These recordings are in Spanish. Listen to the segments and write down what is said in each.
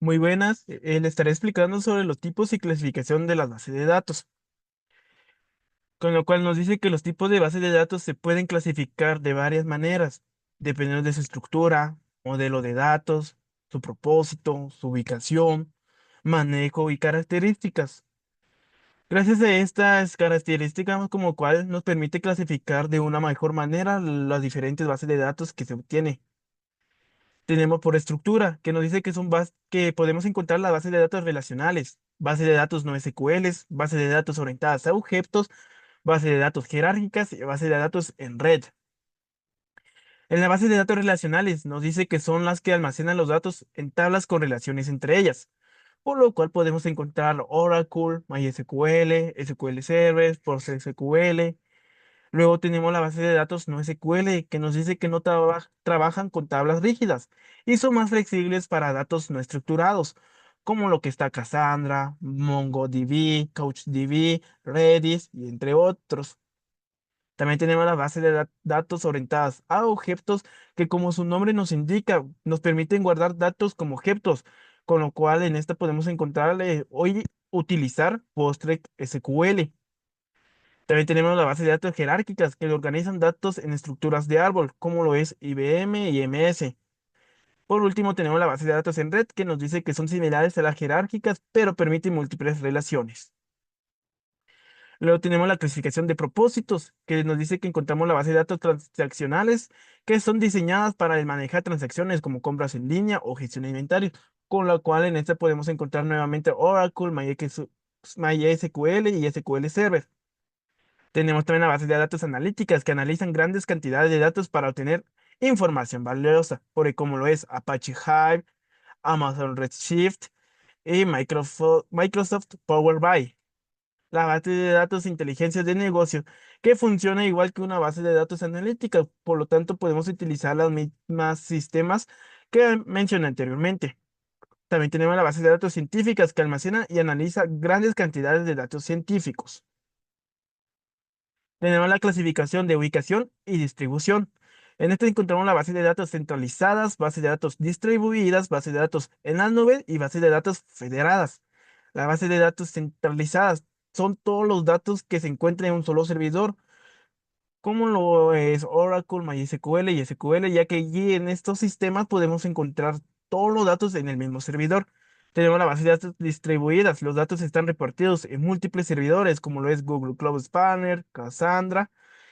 Muy buenas, le estaré explicando sobre los tipos y clasificación de las bases de datos, con lo cual nos dice que los tipos de bases de datos se pueden clasificar de varias maneras, dependiendo de su estructura, modelo de datos, su propósito, su ubicación, manejo y características. Gracias a estas características, como cual nos permite clasificar de una mejor manera las diferentes bases de datos que se obtiene. Tenemos por estructura, que nos dice que que podemos encontrar las bases de datos relacionales, bases de datos no SQLs, bases de datos orientadas a objetos, bases de datos jerárquicas y bases de datos en red. En la base de datos relacionales nos dice que son las que almacenan los datos en tablas con relaciones entre ellas, por lo cual podemos encontrar Oracle, MySQL, SQL Server, PostgreSQL. Luego tenemos la base de datos no SQL, que nos dice que no trabajan con tablas rígidas y son más flexibles para datos no estructurados, como lo que está Cassandra, MongoDB, CouchDB, Redis y entre otros. También tenemos la base de datos orientadas a objetos que, como su nombre nos indica, nos permiten guardar datos como objetos, con lo cual en esta podemos encontrar hoy utilizar PostgreSQL. También tenemos la base de datos jerárquicas que organizan datos en estructuras de árbol, como lo es IBM y MS. Por último, tenemos la base de datos en red que nos dice que son similares a las jerárquicas, pero permiten múltiples relaciones. Luego tenemos la clasificación de propósitos, que nos dice que encontramos la base de datos transaccionales que son diseñadas para manejar transacciones como compras en línea o gestión de inventario, con la cual en esta podemos encontrar nuevamente Oracle, MySQL y SQL Server. Tenemos también la base de datos analíticas que analizan grandes cantidades de datos para obtener información valiosa, como lo es Apache Hive, Amazon Redshift y Microsoft Power BI. La base de datos de inteligencia de negocio, que funciona igual que una base de datos analítica, por lo tanto podemos utilizar los mismos sistemas que mencioné anteriormente. También tenemos la base de datos científicas que almacena y analiza grandes cantidades de datos científicos. Tenemos la clasificación de ubicación y distribución. En esta encontramos la base de datos centralizadas, base de datos distribuidas, base de datos en la nube y base de datos federadas. La base de datos centralizadas son todos los datos que se encuentran en un solo servidor, como lo es Oracle, MySQL y SQL, ya que allí en estos sistemas podemos encontrar todos los datos en el mismo servidor. Tenemos la base de datos distribuidas. Los datos están repartidos en múltiples servidores, como lo es Google Cloud Spanner, Cassandra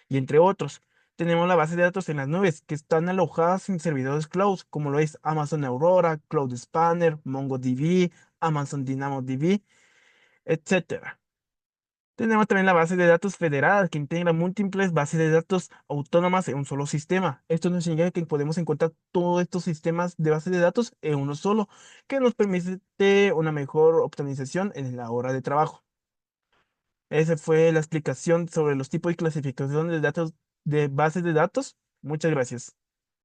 y entre otros. Tenemos la base de datos en las nubes, que están alojadas en servidores cloud, como lo es Amazon Aurora, Cloud Spanner, MongoDB, Amazon DynamoDB, etcétera. Tenemos también la base de datos federada que integra múltiples bases de datos autónomas en un solo sistema. Esto nos significa que podemos encontrar todos estos sistemas de base de datos en uno solo, que nos permite una mejor optimización en la hora de trabajo. Esa fue la explicación sobre los tipos y clasificación de datos de bases de datos. Muchas gracias.